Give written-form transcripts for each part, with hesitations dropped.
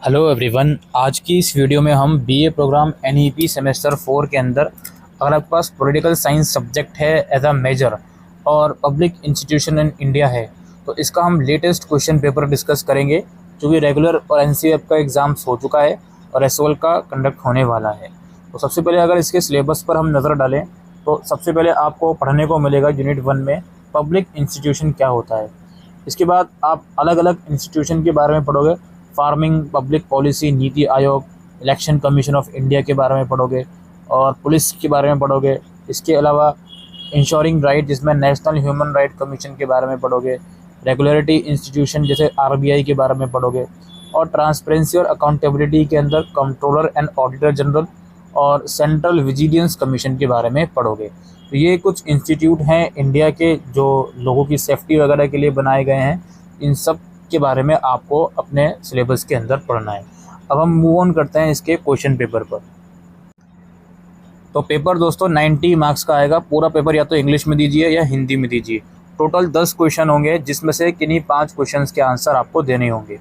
Hello everyone. आज की इस वीडियो में हम बीए प्रोग्राम एनईपी सेमेस्टर 4 के अंदर अगर आपके पास पॉलिटिकल साइंस सब्जेक्ट है एज अ मेजर और पब्लिक इंस्टीट्यूशन इन इंडिया है तो इसका हम लेटेस्ट क्वेश्चन पेपर डिस्कस करेंगे जो कि रेगुलर और एनसीएफ का एग्ज़ाम्स हो चुका है और एसओएल का कंडक्ट होने वाला है। तो सबसे पहले अगर इसके सिलेबस पर हम नज़र डालें तो सबसे पहले आपको पढ़ने को मिलेगा यूनिट 1 में पब्लिक इंस्टीट्यूशन क्या होता है। इसके बाद आप अलग अलग इंस्टीट्यूशन के बारे में पढ़ोगे, farming public policy, NITI Aayog, election Commission of India के बारे में पढ़ोगे और पुलिस के बारे में पढ़ोगे। इसके अलावा इंश्योरिंग राइट जिसमें नेशनल ह्यूमन राइट कमीशन के बारे में पढ़ोगे, रेगुलेटरी इंस्टीट्यूशन जैसे आरबीआई के बारे में पढ़ोगे और ट्रांसपेरेंसी और अकाउंटेबिलिटी के अंदर कंट्रोलर एंड ऑडिटर जनरल और सेंट्रल विजिलेंस कमीशन के बारे में पढ़ोगे। तो ये कुछ इंस्टीट्यूट हैं इंडिया के जो लोगों की सेफ्टी वगैरह के लिए बनाए गए हैं। इन सब के बारे में आपको अपने सिलेबस के अंदर पढ़ना है। अब हम मूव ऑन करते हैं इसके क्वेश्चन पेपर पर। तो पेपर दोस्तों 90 मार्क्स का आएगा। पूरा पेपर या तो इंग्लिश में दीजिए या हिंदी में दीजिए। टोटल 10 क्वेश्चन होंगे जिसमें से किन्हीं 5 क्वेश्चंस के आंसर आपको देने होंगे।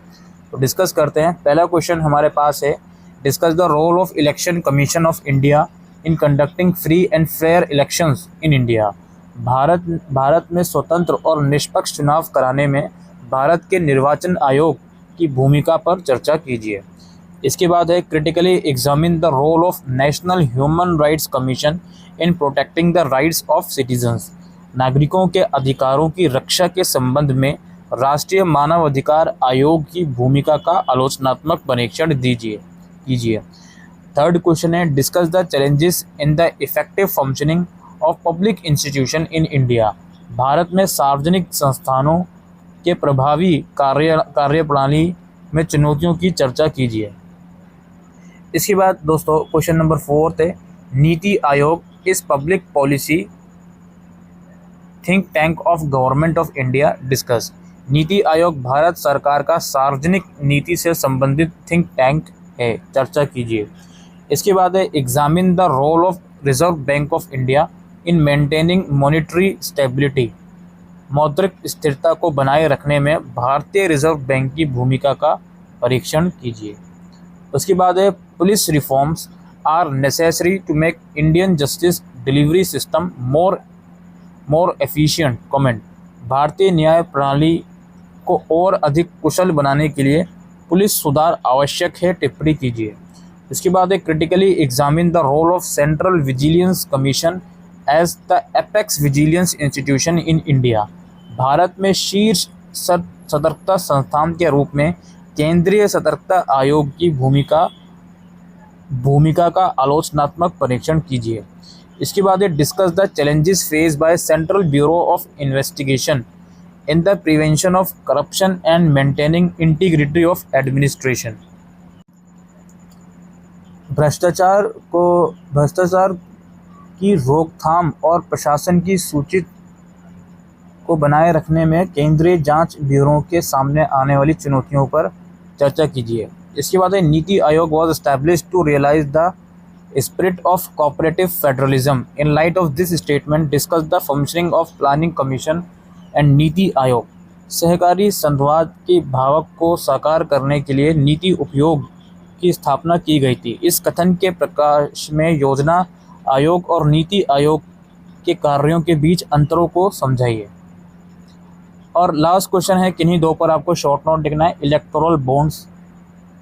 तो डिस्कस करते हैं। पहला क्वेश्चन हमारे पास है, discuss the role of Election Commission of India in conducting free and fair elections in India. भारत में स्वतंत्र और निष्पक्ष चुनाव कराने में भारत के निर्वाचन आयोग की भूमिका पर चर्चा कीजिए। इसके बाद है, critically examine the role of National Human Rights Commission in protecting the rights of citizens. नागरिकों के अधिकारों की रक्षा के संबंध में राष्ट्रीय मानव अधिकार आयोग की भूमिका का आलोचनात्मक परीक्षण कीजिए। थर्ड क्वेश्चन है, discuss the challenges in the effective functioning of public institution in India. भारत में सार्वजनिक संस्थानों के प्रभावी कार्यप्रणाली में चुनौतियों की चर्चा कीजिए। इसके बाद दोस्तों क्वेश्चन नंबर 4 है, नीति आयोग इस public policy think tank of government of India discuss. NITI Aayog Bharat सरकार का सार्वजनिक नीति से संबंधित थिंक टैंक है, चर्चा कीजिए। इसके बाद है, examine the role of Reserve Bank of India in maintaining monetary stability. मौद्रिक स्थिरता को बनाए रखने में भारतीय रिजर्व बैंक की भूमिका का परीक्षण कीजिए। उसके बाद है, police reforms are necessary to make Indian justice delivery system more efficient comment. भारतीय न्याय प्रणाली को और अधिक कुशल बनाने के लिए पुलिस सुधार आवश्यक है, टिप्पणी कीजिए। इसके बाद है, critically examine the role of Central Vigilance Commission as the apex vigilance institution in India. भारत में शीर्ष सतर्कता संस्थान के रूप में केंद्रीय सतर्कता आयोग की भूमिका का आलोचनात्मक परीक्षण कीजिए। इसके बाद discuss the challenges face by central bureau of investigation in the prevention of corruption and maintaining integrity of administration. भ्रष्टाचार की रोकथाम और प्रशासन की सूचित को बनाए रखने में केंद्रीय जांच ब्यूरो के सामने आने वाली चुनौतियों पर चर्चा कीजिए। इसके बाद है, NITI Aayog was established to realise the spirit of cooperative federalism. In light of this statement discuss the functioning of Planning Commission and NITI Aayog. सहकारी संघवाद के भावक को साकार करने के लिए नीति उपयोग की स्थापना की गई थी। इस कथन के प्रकाश में योजना आयोग और नीति आयोग के कार्यों के बीच अंतरों को समझाइए। और लास्ट क्वेश्चन है, किन्हीं दो पर आपको शॉर्ट नोट लिखना है। Electoral bonds,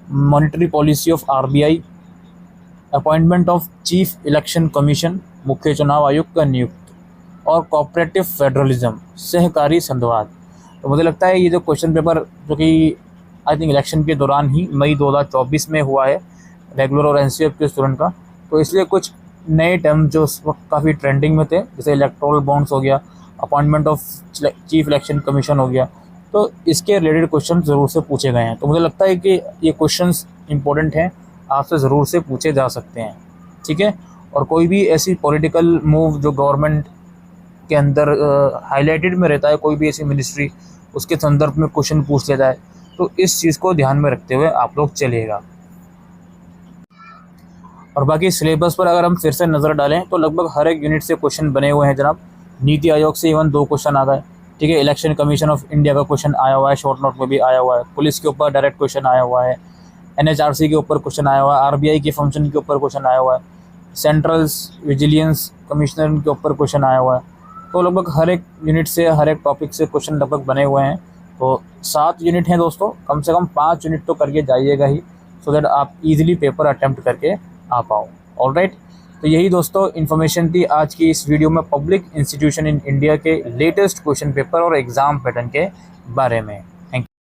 monetary policy of RBI, appointment of chief election commission, मुख्य चुनाव आयुक्त का नियुक्त, और कोऑपरेटिव फेडरलिज्म, सहकारी संघवाद। तो मुझे लगता है ये जो क्वेश्चन पेपर जो कि आई थिंक इलेक्शन के दौरान ही मई 2024 में हुआ है रेगुलर और एनसीएफ के स्टूडेंट का, तो इसलिए कुछ नए टर्म जो उस वक्त काफ़ी ट्रेंडिंग में थे, जैसे इलेक्टोरल बॉन्ड्स हो गया, appointment of chief election commission हो गया, तो इसके रिलेटेड क्वेश्चन ज़रूर से पूछे गए हैं। तो मुझे लगता है कि ये क्वेश्चंस इंपॉर्टेंट हैं, आपसे ज़रूर से पूछे जा सकते हैं, ठीक है। और कोई भी ऐसी पॉलिटिकल मूव जो गवर्नमेंट के अंदर हाईलाइटेड में रहता है, कोई भी ऐसी मिनिस्ट्री, उसके संदर्भ में क्वेश्चन पूछ लिया जाए, तो इस चीज़ को ध्यान में रखते हुए आप लोग चलिएगा। और बाकी सिलेबस पर अगर हम फिर से नज़र डालें तो लगभग हर एक यूनिट से क्वेश्चन बने हुए हैं जनाब। नीति आयोग से इवन 2 क्वेश्चन आ गए, ठीक है। इलेक्शन कमीशन ऑफ इंडिया का क्वेश्चन आया हुआ है, शॉर्ट नोट में भी आया हुआ है। पुलिस के ऊपर डायरेक्ट क्वेश्चन आया हुआ है। NHRC के ऊपर क्वेश्चन आया हुआ है, RBI के फंक्शन के ऊपर क्वेश्चन आया हुआ है, सेंट्रल विजिलेंस कमिश्नर के ऊपर क्वेश्चन आया हुआ है। तो लगभग हर एक यूनिट से, हर एक टॉपिक से क्वेश्चन लगभग बने हुए हैं। तो 7 यूनिट हैं दोस्तों, कम से कम 5 यूनिट तो करके जाइएगा ही, सो दैट आप इजीली पेपर अटेम्प्ट करके आ पाओ। ऑलराइट, तो यही दोस्तों इन्फॉर्मेशन थी आज की इस वीडियो में पब्लिक इंस्टीट्यूशन इन इंडिया के लेटेस्ट क्वेश्चन पेपर और एग्ज़ाम पैटर्न के बारे में।